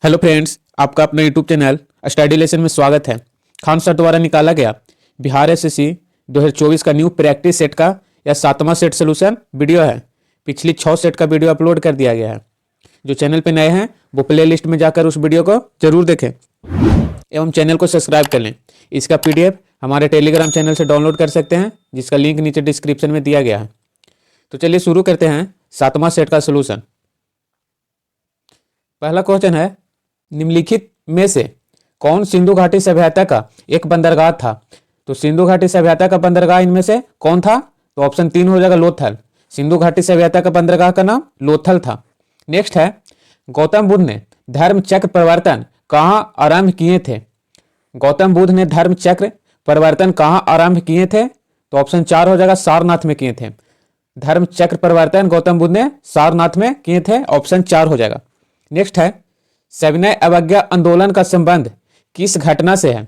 Hello friends, आपका अपना YouTube channel study lesson में स्वागत है। खान सर द्वारा निकाला गया बिहार एसएससी 2024 का न्यू प्रैक्टिस सेट का यह 7वां सेट सोल्यूशन वीडियो है। पिछली 6 सेट का वीडियो अपलोड कर दिया गया है। जो चैनल पे नए हैं वो प्ले लिस्ट में जाकर उस वीडियो को जरूर देखें एवं चैनल को सब्सक्राइब कर लें। इसका PDF हमारे टेलीग्राम चैनल से डाउनलोड कर सकते हैं, जिसका लिंक नीचे डिस्क्रिप्शन में दिया गया है। तो चलिए शुरू करते हैं 7वां सेट का सोल्यूशन। पहला क्वेश्चन है, निम्नलिखित में से कौन सिंधु घाटी सभ्यता का एक बंदरगाह था? तो सिंधु घाटी सभ्यता का बंदरगाह इनमें से कौन था? तो ऑप्शन 3 हो जाएगा, लोथल। सिंधु घाटी सभ्यता का बंदरगाह का नाम लोथल था। नेक्स्ट है, गौतम बुद्ध ने धर्म चक्र परिवर्तन कहाँ आरंभ किए थे? गौतम बुद्ध ने धर्म चक्र परिवर्तन कहाँ आरंभ किए थे? तो ऑप्शन 4 हो जाएगा, सारनाथ में किए थे। धर्म चक्र परिवर्तन गौतम बुद्ध ने सारनाथ में किए थे, ऑप्शन 4 हो जाएगा। नेक्स्ट है, सविनय अवज्ञा आंदोलन का संबंध किस घटना से है?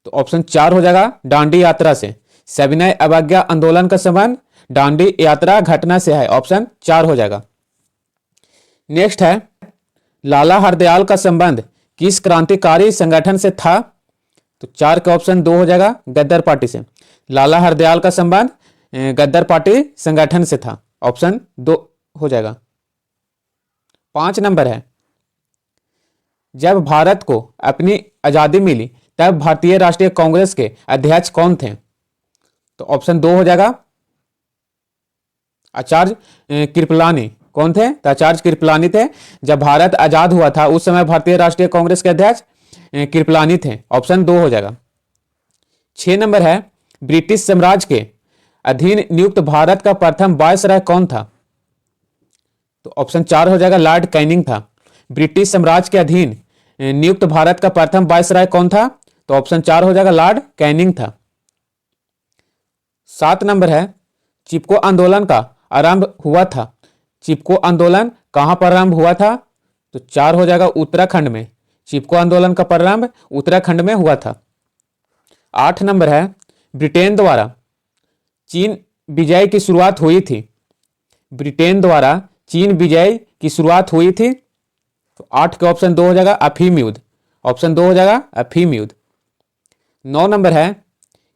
तो ऑप्शन 4 हो जाएगा, दांडी यात्रा से। सविनय अवज्ञा आंदोलन का संबंध दांडी यात्रा घटना से है, ऑप्शन 4 हो जाएगा। नेक्स्ट है, लाला हरदयाल का संबंध किस क्रांतिकारी संगठन से था? तो 4 का ऑप्शन 2 हो जाएगा, गद्दार पार्टी से। लाला हरदयाल का संबंध गद्दार पार्टी संगठन से था, ऑप्शन 2 हो जाएगा। 5 नंबर है, जब भारत को अपनी आजादी मिली तब भारतीय राष्ट्रीय कांग्रेस के अध्यक्ष कौन थे? तो ऑप्शन 2 हो जाएगा, आचार्य कृपलानी। कौन थे? तो आचार्य कृपलानी थे। जब भारत आजाद हुआ था उस समय भारतीय राष्ट्रीय कांग्रेस के अध्यक्ष कृपलानी थे, ऑप्शन 2 हो जाएगा। 6 नंबर है, ब्रिटिश साम्राज्य के अधीन नियुक्त भारत का प्रथम वायसराय कौन था? तो ऑप्शन 4 हो जाएगा, लॉर्ड कैनिंग था। ब्रिटिश साम्राज्य के अधीन नियुक्त भारत का प्रथम वायसराय कौन था? तो ऑप्शन 4 हो जाएगा, लॉर्ड कैनिंग था। 7 नंबर है, चिपको आंदोलन का आरंभ हुआ था। चिपको आंदोलन कहां पर आरंभ हुआ था? तो 4 हो जाएगा, उत्तराखंड में। चिपको आंदोलन का प्रारंभ उत्तराखंड में हुआ था। 8 नंबर है, ब्रिटेन द्वारा चीन विजय की शुरुआत हुई थी। ब्रिटेन द्वारा चीन विजय की शुरुआत हुई थी। तो 8 के ऑप्शन 2 हो जाएगा, अफीम युद्ध। ऑप्शन 2 हो जाएगा, अफीम युद्ध। 9 नंबर है,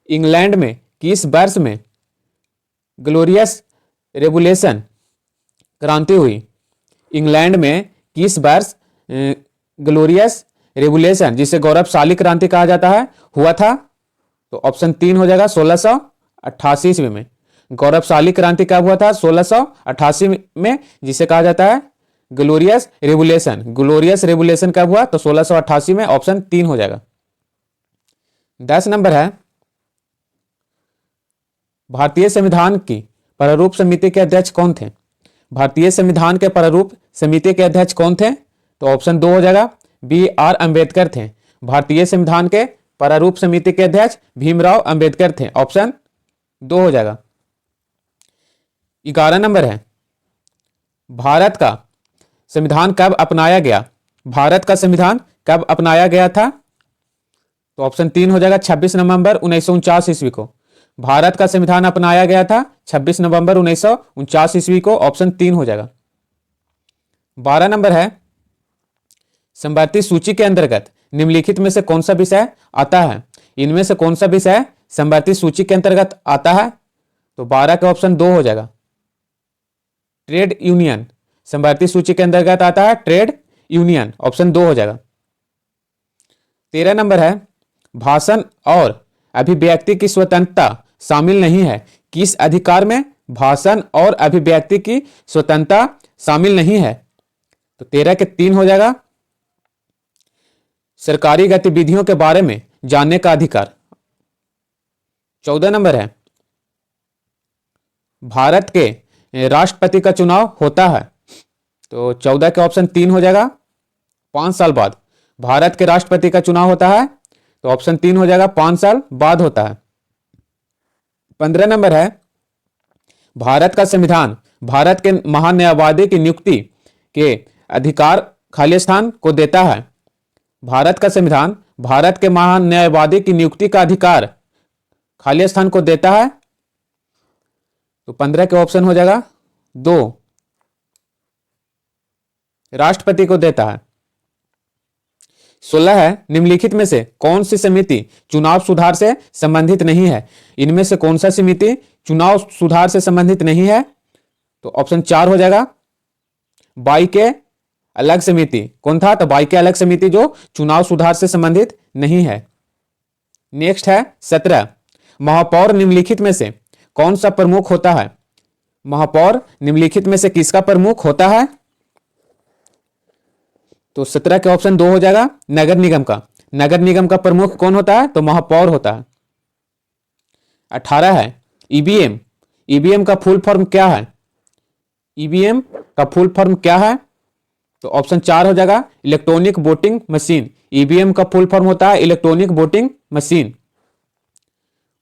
इंग्लैंड में किस वर्ष में ग्लोरियस रेवोल्यूशन क्रांति हुई? इंग्लैंड में किस वर्ष ग्लोरियस रेवोल्यूशन, जिसे गौरवशाली क्रांति कहा जाता है, हुआ था? तो ऑप्शन 3 हो जाएगा, 1688 ईस्वी में। गौरवशाली क्रांति कब हुआ था? 1688 में, जिसे कहा जाता है ग्लोरियस रेवोल्यूशन। ग्लोरियस रेवोल्यूशन कब हुआ? तो 1688 में, ऑप्शन 3 हो जाएगा। 10 नंबर है, भारतीय संविधान की प्रारूप समिति के अध्यक्ष कौन थे? भारतीय संविधान के प्रारूप समिति के अध्यक्ष कौन थे? तो ऑप्शन 2 हो जाएगा, BR अम्बेडकर थे। भारतीय संविधान के प्रारूप समिति के अध्यक्ष भीमराव अंबेडकर थे, ऑप्शन 2 हो जाएगा। 11 नंबर है, भारत का संविधान कब अपनाया गया? भारत का संविधान कब अपनाया गया था? तो ऑप्शन 3 हो जाएगा, 26 नवंबर 1949 ईस्वी को। भारत का संविधान अपनाया गया था 26 नवंबर 1949 ईस्वी को, ऑप्शन 3 हो जाएगा। 12 नंबर है, समवर्ती सूची के अंतर्गत निम्नलिखित में से कौन सा विषय आता है? इनमें से कौन सा विषय समवर्ती सूची के अंतर्गत आता है? तो 12 का ऑप्शन 2 हो जाएगा, ट्रेड यूनियन। समवर्ती सूची के अंतर्गत आता है ट्रेड यूनियन, ऑप्शन 2 हो जाएगा। 13 नंबर है, भाषण और अभिव्यक्ति की स्वतंत्रता शामिल नहीं है किस अधिकार में? भाषण और अभिव्यक्ति की स्वतंत्रता शामिल नहीं है। तो 13 के 3 हो जाएगा, सरकारी गतिविधियों के बारे में जानने का अधिकार। 14 नंबर है, भारत के राष्ट्रपति का चुनाव होता है। तो 14 के ऑप्शन 3 हो जाएगा, 5 साल बाद भारत के राष्ट्रपति का चुनाव होता है। तो ऑप्शन 3 हो जाएगा, 5 साल बाद होता है। 15 नंबर है, भारत का संविधान भारत के महान न्यायवादी की नियुक्ति के अधिकार खालिस्तान को देता है। भारत का संविधान भारत के महान न्यायवादी की नियुक्ति का अधिकार खालिस्तान को देता है। तो 15 के ऑप्शन हो जाएगा 2, राष्ट्रपति को देता है। 16 है, निम्नलिखित में से कौन सी समिति चुनाव सुधार से संबंधित नहीं है? इनमें से कौन सा समिति चुनाव सुधार से संबंधित नहीं है? तो ऑप्शन 4 हो जाएगा बाई के अलग समिति। कौन था? तो बाई के अलग समिति जो चुनाव सुधार से संबंधित नहीं है। नेक्स्ट है 17, महापौर निम्नलिखित में से कौन सा प्रमुख होता है? महापौर निम्नलिखित में से किसका प्रमुख होता है? तो 17 के ऑप्शन 2 हो जाएगा नगर निगम का। नगर निगम का प्रमुख कौन होता है? तो महापौर होता है। 18 है ईवीएम। ईवीएम का फुल फॉर्म क्या है? ईवीएम का फुल फॉर्म क्या है? तो ऑप्शन 4 हो जाएगा इलेक्ट्रॉनिक वोटिंग मशीन। ईवीएम का फुल फॉर्म होता है इलेक्ट्रॉनिक वोटिंग मशीन।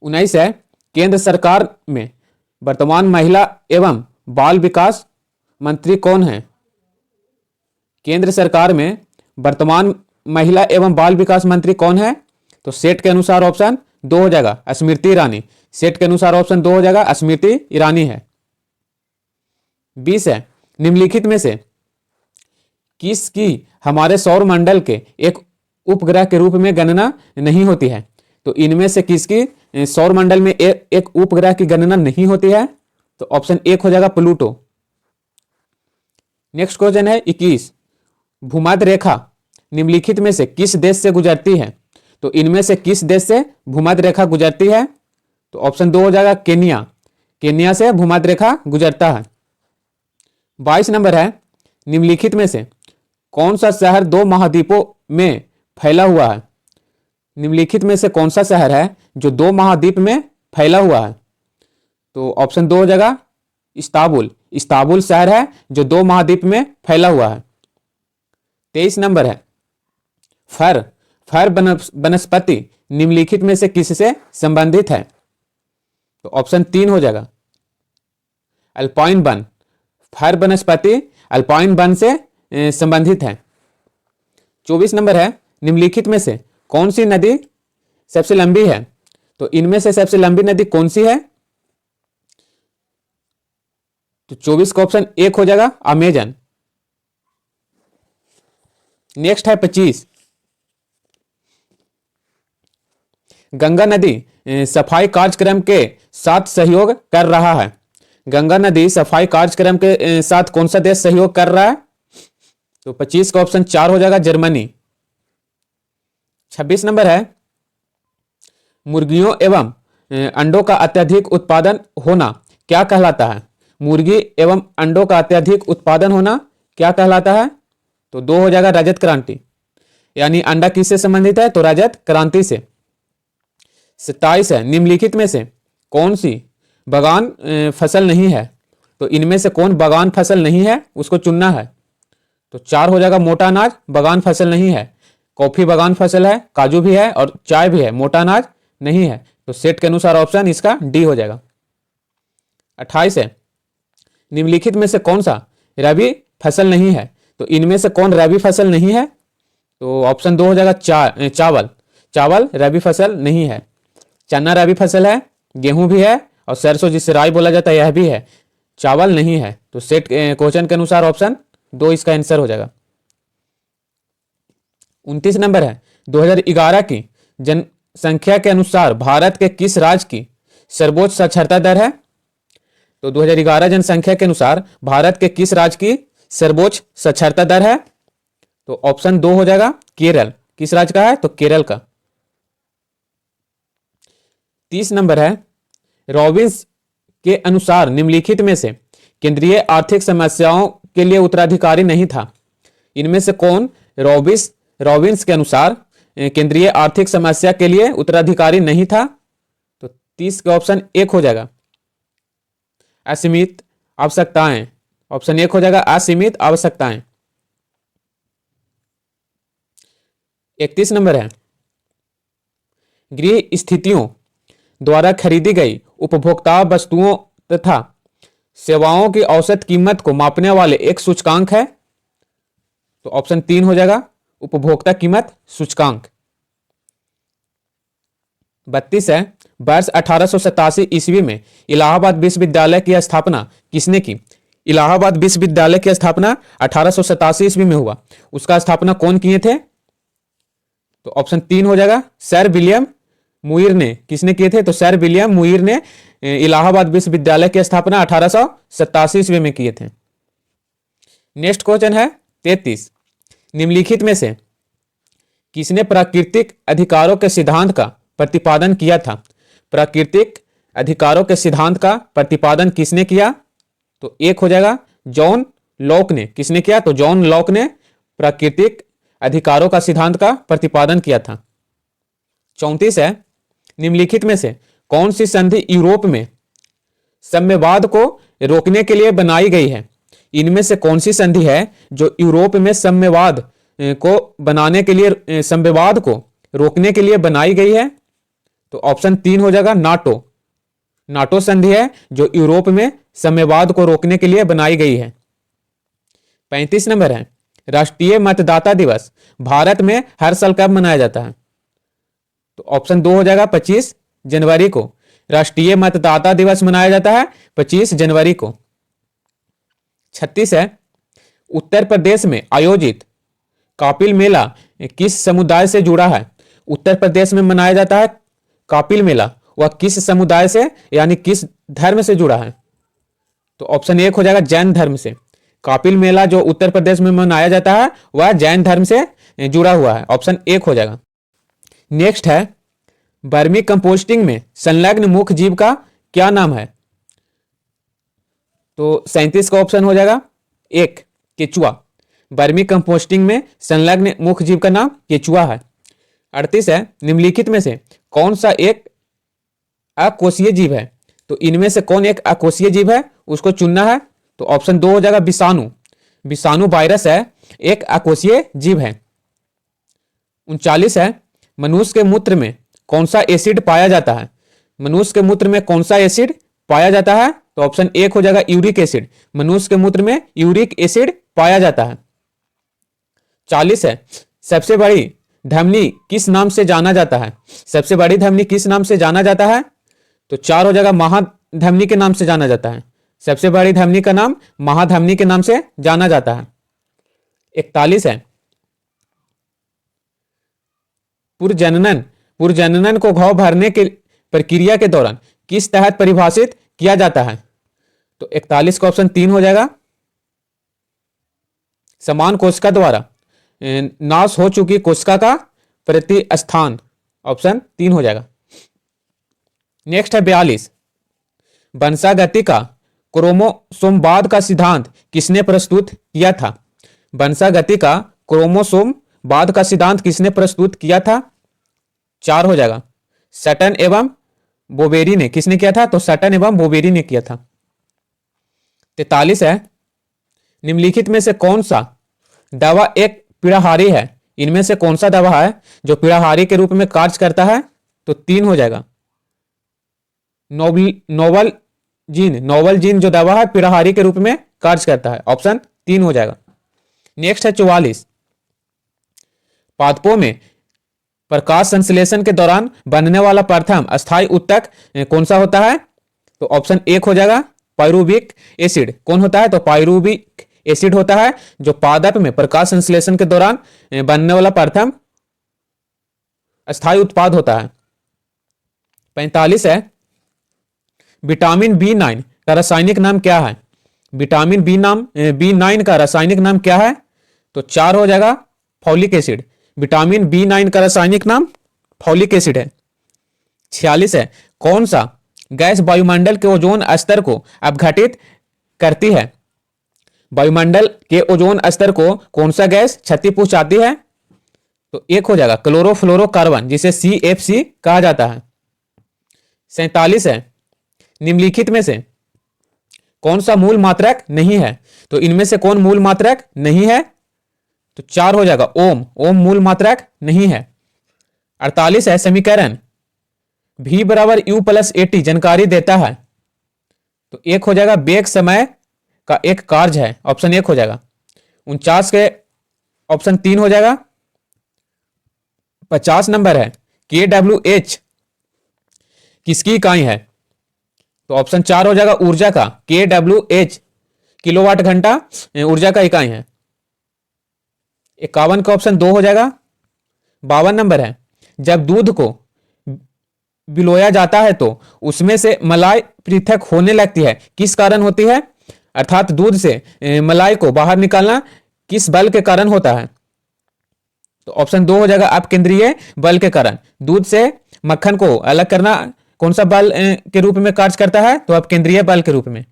19 है केंद्र सरकार में वर्तमान महिला एवं बाल विकास मंत्री कौन है? केंद्र सरकार में वर्तमान महिला एवं बाल विकास मंत्री कौन है? तो सेट के अनुसार ऑप्शन 2 हो जाएगा स्मृति ईरानी। सेट के अनुसार ऑप्शन 2 हो जाएगा स्मृति ईरानी है। 20 है निम्नलिखित में से किसकी हमारे सौर मंडल के एक उपग्रह के रूप में गणना नहीं होती है? तो इनमें से किसकी सौर मंडल में एक उपग्रह की गणना नहीं होती है? तो ऑप्शन 1 हो जाएगा प्लूटो। नेक्स्ट क्वेश्चन है 21, भूमध्य रेखा निम्नलिखित में से किस देश से गुजरती है? तो इनमें से किस देश से भूमध्य रेखा गुजरती है? तो ऑप्शन 2 हो जाएगा केन्या। केन्या से भूमध्य रेखा गुजरता है। 22 नंबर है निम्नलिखित में से कौन सा शहर 2 महाद्वीपों में फैला हुआ है? निम्नलिखित में से कौन सा शहर है जो 2 महाद्वीप में फैला हुआ है? तो ऑप्शन 2 हो जाएगा इस्तांबुल। इस्तांबुल शहर है जो 2 महाद्वीप में फैला हुआ है। 23 नंबर है फर। फर वनस्पति निम्नलिखित में से किससे संबंधित है? तो ऑप्शन 3 हो जाएगा अल्पाइन वन। फर वनस्पति अल्पाइन वन से संबंधित है। 24 नंबर है निम्नलिखित में से कौन सी नदी सबसे लंबी है? तो इनमें से सबसे लंबी नदी कौन सी है? तो 24 का ऑप्शन 1 हो जाएगा अमेजन। नेक्स्ट है 25, गंगा नदी सफाई कार्यक्रम के साथ सहयोग कर रहा है। गंगा नदी सफाई कार्यक्रम के साथ कौन सा देश सहयोग कर रहा है? तो 25 का ऑप्शन 4 हो जाएगा जर्मनी। 26 नंबर है मुर्गियों एवं अंडों का अत्यधिक उत्पादन होना क्या कहलाता है? मुर्गी एवं अंडों का अत्यधिक उत्पादन होना क्या कहलाता है? तो 2 हो जाएगा रजत क्रांति। यानी अंडा किससे संबंधित है? तो रजत क्रांति से। 27 है निम्नलिखित में से कौन सी बागान फसल नहीं है? तो इनमें से कौन बागान फसल नहीं है उसको चुनना है। तो 4 हो जाएगा मोटा अनाज बागान फसल नहीं है। कॉफी बागान फसल है, काजू भी है और चाय भी है, मोटा अनाज नहीं है। तो सेट के अनुसार ऑप्शन इसका डी हो जाएगा। 28 है निम्नलिखित में से कौन सा रबी फसल नहीं है? तो इनमें से कौन रबी फसल नहीं है? तो ऑप्शन 2 हो जाएगा चावल। चावल रबी फसल नहीं है। चना रबी फसल है, गेहूं भी है और सरसों जिससे राई बोला जाता है यह भी है। चावल नहीं है। तो सेट क्वेश्चन के अनुसार ऑप्शन 2 इसका आंसर हो जाएगा। 29 नंबर है 2011 की जनसंख्या के अनुसार भारत के किस राज्य की सर्वोच्च साक्षरता दर है? तो 2011 जनसंख्या के अनुसार भारत के किस राज्य की सर्वोच्च साक्षरता दर है? तो ऑप्शन 2 हो जाएगा केरल। किस राज्य का है? तो केरल का। 30 नंबर है रॉबिन्स के अनुसार निम्नलिखित में से केंद्रीय आर्थिक समस्याओं के लिए उत्तराधिकारी नहीं था। इनमें से कौन रॉबिन्स के अनुसार केंद्रीय आर्थिक समस्या के लिए उत्तराधिकारी नहीं था? तो 30 का ऑप्शन 1 हो जाएगा असीमित आवश्यकताएं। ऑप्शन 1 हो जाएगा असीमित आवश्यकताएं। 31 नंबर है गृह स्थितियों द्वारा खरीदी गई उपभोक्ता वस्तुओं तथा सेवाओं की औसत कीमत को मापने वाले एक सूचकांक है। तो ऑप्शन 3 हो जाएगा उपभोक्ता कीमत सूचकांक। 32 है वर्ष 1887 ईस्वी में इलाहाबाद विश्वविद्यालय की स्थापना किसने की? इलाहाबाद विश्वविद्यालय की स्थापना 1887 ईस्वी में हुआ। उसका स्थापना कौन किए थे? तो ऑप्शन 3 हो जाएगा सर विलियम मुइर ने। किसने किए थे? तो सर विलियम मुइर ने इलाहाबाद विश्वविद्यालय की स्थापना 1887 ईस्वी में किए थे। नेक्स्ट क्वेश्चन है 33, निम्नलिखित में से किसने प्राकृतिक अधिकारों के सिद्धांत का प्रतिपादन किया था? प्राकृतिक अधिकारों के सिद्धांत का प्रतिपादन किसने किया? तो एक हो जाएगा जॉन लॉक ने। किसने किया? तो जॉन लॉक ने प्राकृतिक अधिकारों का सिद्धांत का प्रतिपादन किया था। 34 है, निम्नलिखित में से कौन सी संधि यूरोप में साम्यवाद को रोकने के लिए बनाई गई है? इनमें से कौन सी संधि है जो यूरोप में साम्यवाद को बनाने के लिए, साम्यवाद को रोकने के लिए बनाई गई है? तो ऑप्शन 3 हो जाएगा नाटो। नाटो संधि है जो यूरोप में साम्यवाद को रोकने के लिए बनाई गई है। 35 नंबर है, राष्ट्रीय मतदाता दिवस भारत में हर साल कब मनाया जाता है? तो ऑप्शन 2 हो जाएगा 25 जनवरी को। राष्ट्रीय मतदाता दिवस मनाया जाता है 25 जनवरी को। 36 है, उत्तर प्रदेश में आयोजित कापिल मेला किस समुदाय से जुड़ा है? उत्तर प्रदेश में मनाया जाता है कापिल मेला, वह किस समुदाय से यानी किस धर्म से जुड़ा है? तो ऑप्शन 1 हो जाएगा जैन धर्म से। कापिल मेला जो उत्तर प्रदेश में मनाया जाता है वह जैन धर्म से जुड़ा हुआ है। ऑप्शन 1 हो जाएगा। नेक्स्ट है, वर्मी कंपोस्टिंग में संलग्न मुख्य जीव का क्या नाम है? तो 37 का ऑप्शन हो जाएगा 1 केचुआ। वर्मी कंपोस्टिंग में संलग्न मुख्य जीव का नाम केचुआ है। 38 है, निम्नलिखित में से कौन सा एक अकोषीय जीव है? तो इनमें से कौन एक अकोषीय जीव है उसको चुनना है। तो ऑप्शन 2 हो जाएगा विषाणु। विषाणु वायरस है, एक अकोषीय जीव है। 39 है, मनुष्य के मूत्र में कौन सा एसिड पाया जाता है? मनुष्य के मूत्र में कौन सा एसिड पाया जाता है? तो ऑप्शन 1 हो जाएगा यूरिक एसिड। मनुष्य के मूत्र में यूरिक एसिड पाया जाता है। 40 है, सबसे बड़ी धमनी किस नाम से जाना जाता है? सबसे बड़ी धमनी किस नाम से जाना जाता है? तो 4 हो जाएगा महाधमनी के नाम से जाना जाता है। सबसे बड़ी धमनी का नाम महाधमनी के नाम से जाना जाता है। 41 है, पुरजनन को घाव भरने के प्रक्रिया के दौरान किस तहत परिभाषित किया जाता है? तो 41 का ऑप्शन 3 हो जाएगा समान कोशिका द्वारा नाश हो चुकी कोशिका का प्रतिस्थान। ऑप्शन 3 हो जाएगा। नेक्स्ट है 42, वंशागति का क्रोमोसोमवाद का सिद्धांत किसने प्रस्तुत किया था? वंशागति का क्रोमोसोमवाद का सिद्धांत किसने प्रस्तुत किया था? 4 हो जाएगा सटन एवं बोवेरी ने। किसने किया था? तो सटन एवं बोवेरी ने किया था। 43 है, निम्नलिखित में से कौन सा दवा एक पीड़ाहारी है? इनमें से कौन सा दवा है जो पीड़ाहारी के रूप में कार्य करता है? तो 3 हो जाएगा नोवल जीन जो दवा है पीड़ाहारी के रूप में कार्य करता है। ऑप्शन 3 हो जाएगा। नेक्स्ट है 44, पादपों में प्रकाश संश्लेषण के दौरान बनने वाला प्रथम अस्थायी उत्तक कौन सा होता है? तो ऑप्शन 1 हो जाएगा पाइरुविक एसिड। कौन होता है? तो पाइरुविक एसिड होता है जो पादप में प्रकाश संश्लेषण के दौरान बनने वाला प्रथम अस्थायी उत्पाद होता है। 45 है, विटामिन B9 का रासायनिक नाम क्या है? विटामिन B9 का रासायनिक नाम क्या है? तो 4 हो जाएगा फॉलिक एसिड। विटामिन B9 का रासायनिक नाम फॉलिक एसिड है। 46 है, कौन सा गैस वायुमंडल के ओजोन स्तर को अपघटित करती है? वायुमंडल के ओजोन स्तर को कौन सा गैस क्षति पहुंचाती है? तो 1 हो जाएगा क्लोरोफ्लोरोकार्बन, जिसे CFC कहा जाता है। 47 है, निम्नलिखित में से कौन सा मूल मात्रक नहीं है? तो इनमें से कौन मूल मात्रक नहीं है? तो 4 हो जाएगा ओम मूल मात्रक नहीं है। 48 है, समीकरण V बराबर U+AT जानकारी देता है। तो 1 हो जाएगा वेग समय का एक कार्य है। ऑप्शन 1 हो जाएगा। 49 के ऑप्शन 3 हो जाएगा। 50 नंबर है, kWh किसकी इकाई है? तो ऑप्शन 4 हो जाएगा ऊर्जा का। kWh किलोवाट घंटा ऊर्जा का इकाई है। 51 का ऑप्शन 2 हो जाएगा 52 नंबर है, जब दूध को बिलोया जाता है तो उसमें से मलाई पृथक होने लगती है, किस कारण होती है? अर्थात दूध से मलाई को बाहर निकालना किस बल के कारण होता है? तो ऑप्शन 2 हो जाएगा अपकेंद्रीय बल के कारण। दूध से मक्खन को अलग करना कौन सा बल के रूप में कार्य करता है? तो अपकेंद्रीय बल के रूप में।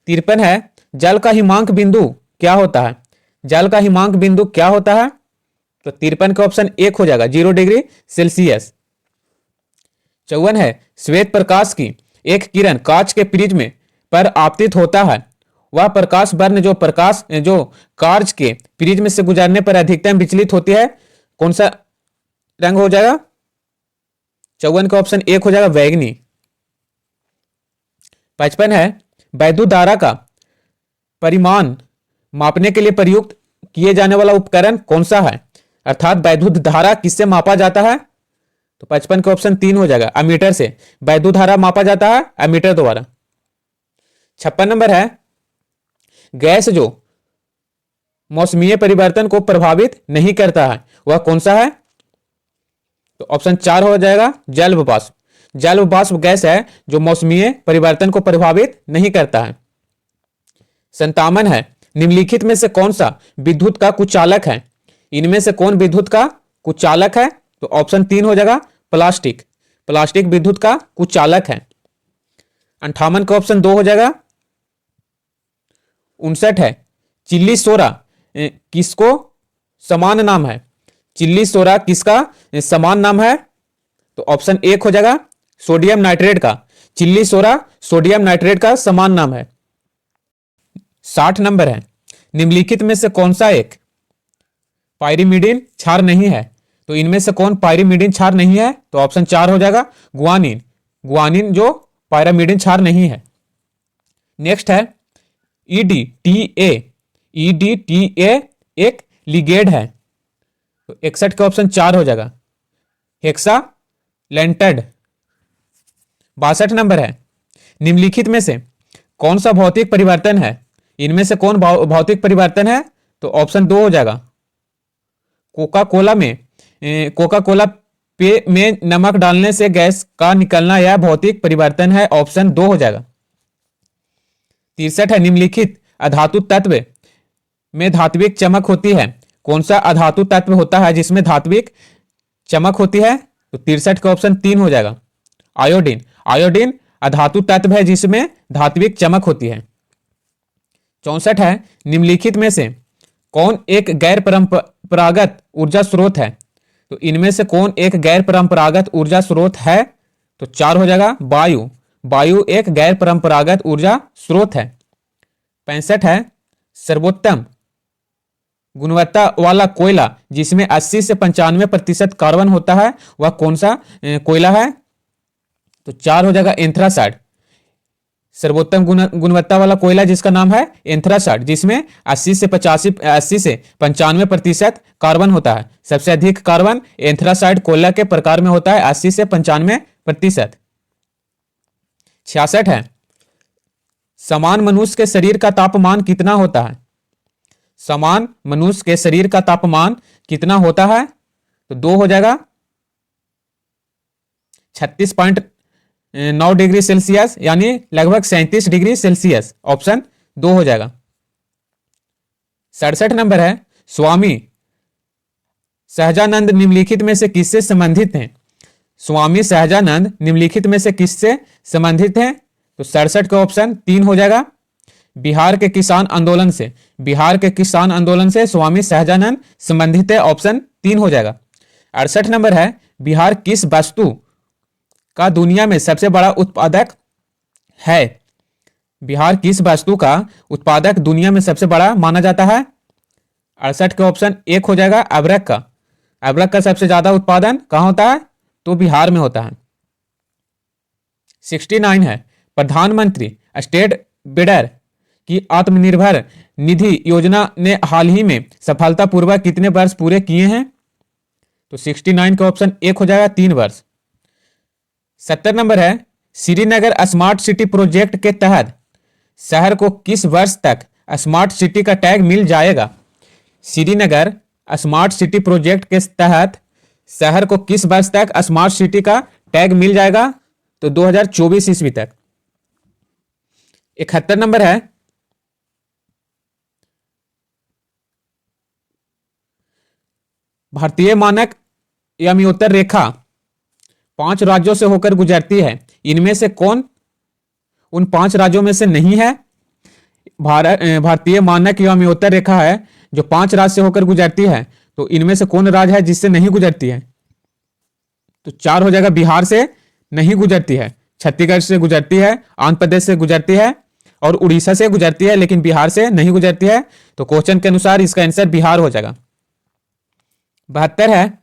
53 है, जल का हिमांक बिंदु क्या होता है? जल का हिमांक बिंदु क्या होता है? तो 53 का ऑप्शन 1 हो जाएगा 0 डिग्री सेल्सियस। 54 है, श्वेत प्रकाश की एक किरण कांच के प्रिज्म पर आपतित होता है, वह प्रकाश वर्ण जो कांच के प्रिज्म से गुजरने पर अधिकतम विचलित होती है, कौन सा रंग हो जाएगा? 54 का ऑप्शन 1 हो जाएगा बैंगनी। 55 है, वैद्युत धारा का परिमाण मापने के लिए प्रयुक्त किए जाने वाला उपकरण कौन सा है? अर्थात वैद्युत धारा किससे मापा जाता है? तो 55 का ऑप्शन 3 हो जाएगा अमीटर से वैद्युत धारा मापा जाता है, अमीटर द्वारा। 56 नंबर है, गैस जो मौसमीय परिवर्तन को प्रभावित नहीं करता है वह कौन सा है? तो ऑप्शन 4 हो जाएगा जल वाष्प। जल वाष्प गैस है जो मौसमीय परिवर्तन को प्रभावित नहीं करता है। 57 है, निम्नलिखित में से कौन सा विद्युत का कुचालक है? इनमें से कौन विद्युत का कुचालक है? तो ऑप्शन 3 हो जाएगा प्लास्टिक। प्लास्टिक विद्युत का कुचालक है। 58 का ऑप्शन 2 हो जाएगा। 59 है, चिल्ली सोरा किसको समान नाम है? चिल्ली सोरा किसका समान नाम है? तो ऑप्शन 1 हो जाएगा सोडियम नाइट्रेट का। चिल्ली सोरा सोडियम नाइट्रेट का समान नाम है। 60 नंबर है, निम्नलिखित में से कौन सा एक पायरिमिडीन क्षार नहीं है? तो इनमें से कौन पायरिमिडीन क्षार नहीं है? तो ऑप्शन 4 हो जाएगा गुआनिन। गुआनिन जो पायरिमिडीन क्षार नहीं है। नेक्स्ट है ईडीटीए। ईडीटीए एक लिगेंड है, तो 61 का ऑप्शन 4 हो जाएगा हेक्सा लेंटेड। 62 नंबर है, निम्नलिखित में से कौन सा भौतिक परिवर्तन है? इनमें से कौन भौतिक परिवर्तन है? तो ऑप्शन 2 हो जाएगा कोका कोला पेय में नमक डालने से गैस का निकलना यह भौतिक परिवर्तन है, ऑप्शन 2 हो जाएगा। 63 है, निम्नलिखित अधातु तत्व में धात्विक चमक होती है, कौन सा अधातु तत्व होता है जिसमें धात्विक चमक होती है? तो 63 का ऑप्शन 3 हो जाएगा आयोडीन। आयोडीन अधातु तत्व है जिसमें धात्विक चमक होती है। 64 है, निम्नलिखित में से कौन एक गैर परंपरागत ऊर्जा स्रोत है? तो इनमें से कौन एक गैर परंपरागत ऊर्जा स्रोत है? तो 4 हो जाएगा वायु। वायु एक गैर परंपरागत ऊर्जा स्रोत है। 65 है, सर्वोत्तम गुणवत्ता वाला कोयला जिसमें 80 से 95% कार्बन होता है वह कौन सा कोयला है? तो 4 हो जाएगा एंथ्रासाइड। सर्वोत्तम गुणवत्ता वाला कोयला जिसका नाम है एंथ्रासाइड, जिसमें 80 से 95% कार्बन होता है। सबसे अधिक कार्बन एंथ्रासाइड कोयला के प्रकार में होता है 80 से 95%। 66 है, समान मनुष्य के शरीर का तापमान कितना होता है? समान मनुष्य के शरीर का तापमान कितना होता है? तो 2 हो जाएगा 36.9 डिग्री सेल्सियस, यानी लगभग 37 डिग्री सेल्सियस, ऑप्शन 2 हो जाएगा। 67 नंबर है, स्वामी सहजानंद निम्नलिखित में से किससे संबंधित हैं? स्वामी सहजानंद निम्नलिखित में से किससे संबंधित हैं? तो 67 का ऑप्शन 3 हो जाएगा बिहार के किसान आंदोलन से। बिहार के किसान आंदोलन से स्वामी सहजानंद संबंधित है, ऑप्शन 3 हो जाएगा। 68 नंबर है, बिहार किस वस्तु का दुनिया में सबसे बड़ा उत्पादक है? बिहार किस वस्तु का उत्पादक दुनिया में सबसे बड़ा माना जाता है? 68 का ऑप्शन 1 हो जाएगा अबरक का। अबरक का सबसे ज्यादा उत्पादन कहां होता है? तो बिहार में होता है। 69 है, प्रधानमंत्री स्टेट बिल्डर की आत्मनिर्भर निधि योजना ने हाल ही में सफलतापूर्वक कितने वर्ष पूरे किए हैं? तो 69 का ऑप्शन 1 हो जाएगा 3 वर्ष। 70 नंबर है, श्रीनगर स्मार्ट सिटी प्रोजेक्ट के तहत शहर को किस वर्ष तक स्मार्ट सिटी का टैग मिल जाएगा? श्रीनगर स्मार्ट सिटी प्रोजेक्ट के तहत शहर को किस वर्ष तक स्मार्ट सिटी का टैग मिल जाएगा? तो 2024 ईस्वी तक। 71 नंबर है, भारतीय मानक यमयोत्तर रेखा 5 राज्यों से होकर गुजरती है, इनमें से कौन उन 5 राज्यों में से नहीं है? भारतीय मानक यमयोत्तर रेखा है जो 5 राज्य से होकर गुजरती है, तो इनमें से कौन राज्य है जिससे नहीं गुजरती है? तो 4 हो जाएगा, बिहार से नहीं गुजरती है, छत्तीसगढ़ से गुजरती है, आंध्र प्रदेश से गुजरती है और उड़ीसा से गुजरती है, लेकिन बिहार से नहीं गुजरती है। तो क्वेश्चन के अनुसार इसका आंसर बिहार हो जाएगा। 72 है,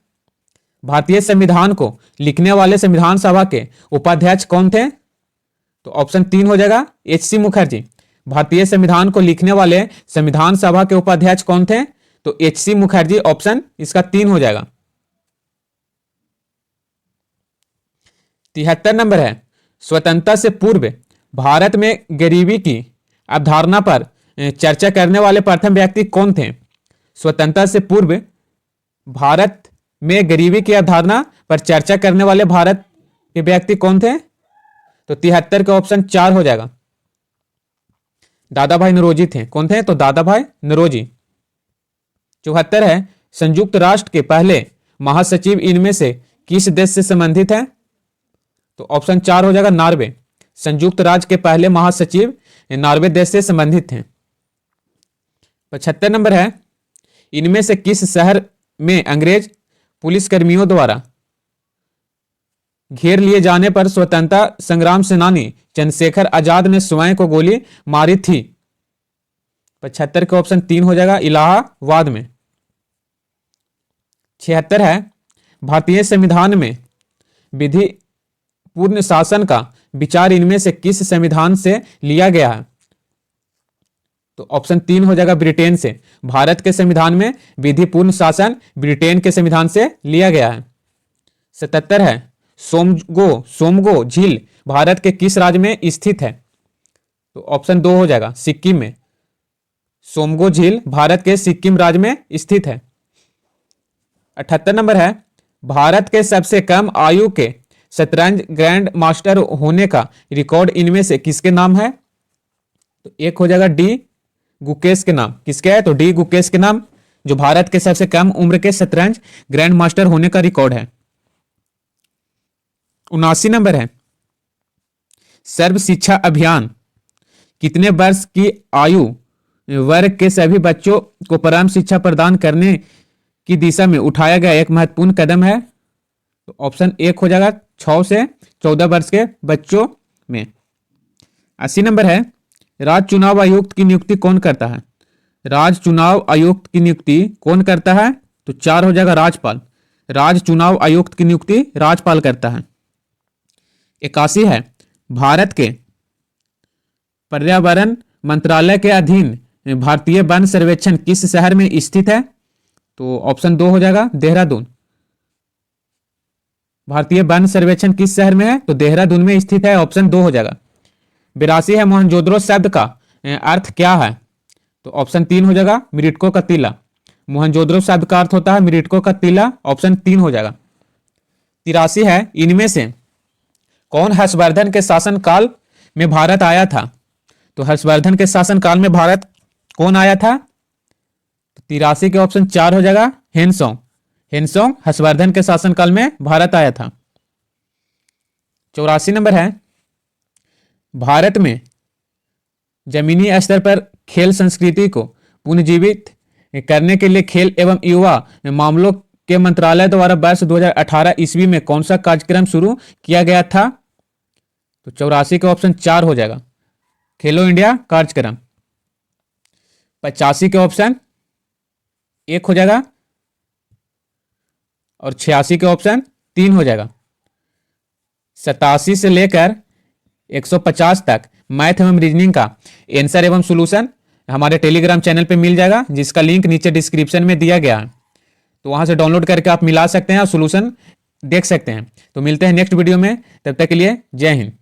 भारतीय संविधान को लिखने वाले संविधान सभा के उपाध्यक्ष कौन थे? तो ऑप्शन 3 हो जाएगा, एच.सी. मुखर्जी। भारतीय संविधान को लिखने वाले संविधान सभा के उपाध्यक्ष कौन थे? तो एच.सी. मुखर्जी, ऑप्शन इसका 3 हो जाएगा। 73 नंबर है, स्वतंत्रता से पूर्व भारत में गरीबी की अवधारणा पर चर्चा करने वाले प्रथम व्यक्ति कौन थे? स्वतंत्रता से पूर्व भारत में गरीबी की अवधारणा पर चर्चा करने वाले भारत के व्यक्ति कौन थे? तो 73 का ऑप्शन 4 हो जाएगा, दादा भाई नौरोजी थे। कौन थे? तो दादा भाई नौरोजी। 74 है, संयुक्त राष्ट्र के पहले महासचिव इनमें से किस देश से संबंधित है? तो ऑप्शन 4 हो जाएगा, नॉर्वे। संयुक्त राज्य के पहले महासचिव नॉर्वे देश से संबंधित हैं। 75 नंबर है, इनमें से किस शहर में अंग्रेज पुलिसकर्मियों द्वारा घेर लिए जाने पर स्वतंत्रता संग्राम सेनानी चंद्रशेखर आजाद ने स्वयं को गोली मारी थी? 75 का ऑप्शन 3 हो जाएगा, इलाहाबाद में। 76 है, भारतीय संविधान में विधि पूर्ण शासन का विचार इनमें से किस संविधान से लिया गया है? तो ऑप्शन 3 हो जाएगा, ब्रिटेन से। भारत के संविधान में विधि पूर्ण शासन ब्रिटेन के संविधान से लिया गया है। 77 है, सोमगो झील भारत के किस राज्य में स्थित है? तो ऑप्शन 2 हो जाएगा, सिक्किम में। सोमगो झील भारत के सिक्किम राज्य में स्थित है। 78 नंबर है, भारत के सबसे कम आयु के शतरंज ग्रैंड मास्टर होने का रिकॉर्ड इनमें से किसके नाम है? तो एक हो जाएगा, डी गुकेश के नाम। किसके है? तो डी गुकेश के नाम, जो भारत के सबसे कम उम्र के शतरंज ग्रैंड मास्टर होने का रिकॉर्ड है। 79 नंबर है, सर्व शिक्षा अभियान कितने वर्ष की आयु वर्ग के सभी बच्चों को प्रारंभिक शिक्षा प्रदान करने की दिशा में उठाया गया एक महत्वपूर्ण कदम है? तो ऑप्शन 1 हो जाएगा, 6 से 14 वर्ष के बच्चों में। 80 नंबर है, राज्य चुनाव आयुक्त की नियुक्ति कौन करता है? राज्य चुनाव आयुक्त की नियुक्ति कौन करता है? तो 4 हो जाएगा, राज्यपाल। राज्य चुनाव आयुक्त की नियुक्ति राज्यपाल करता है। 81 है, भारत के पर्यावरण मंत्रालय के अधीन भारतीय वन सर्वेक्षण किस शहर में स्थित है? तो ऑप्शन 2 हो जाएगा, देहरादून। भारतीय वन सर्वेक्षण किस शहर में है? तो देहरादून में स्थित है, ऑप्शन 2 हो जाएगा। 82 है, मोहनजोदड़ो शब्द का अर्थ क्या है? तो ऑप्शन 3 हो जाएगा, मृतकों का टीला। मोहनजोदड़ो शब्द का अर्थ होता है मृतकों का टीला, ऑप्शन 3 हो जाएगा। 83 है, इनमें से कौन हर्षवर्धन के शासनकाल में भारत आया था? तो हर्षवर्धन के शासनकाल में भारत कौन आया था? तो 83 के ऑप्शन 4 हो जाएगा, हेनसोंग। हेनसोंग हर्षवर्धन के शासनकाल में भारत आया था। 84 नंबर है, भारत में जमीनी स्तर पर खेल संस्कृति को पुनर्जीवित करने के लिए खेल एवं युवा मामलों के मंत्रालय द्वारा वर्ष 2018 ईस्वी में कौन सा कार्यक्रम शुरू किया गया था? तो 84 का ऑप्शन 4 हो जाएगा, खेलो इंडिया कार्यक्रम। 85 के ऑप्शन 1 हो जाएगा और 86 के ऑप्शन 3 हो जाएगा। 87 से लेकर 150 तक मैथ एवं रीजनिंग का आंसर एवं सॉल्यूशन हमारे टेलीग्राम चैनल पे मिल जाएगा, जिसका लिंक नीचे डिस्क्रिप्शन में दिया गया है। तो वहां से डाउनलोड करके आप मिला सकते हैं और सॉल्यूशन देख सकते हैं। तो मिलते हैं नेक्स्ट वीडियो में, तब तक के लिए जय हिंद।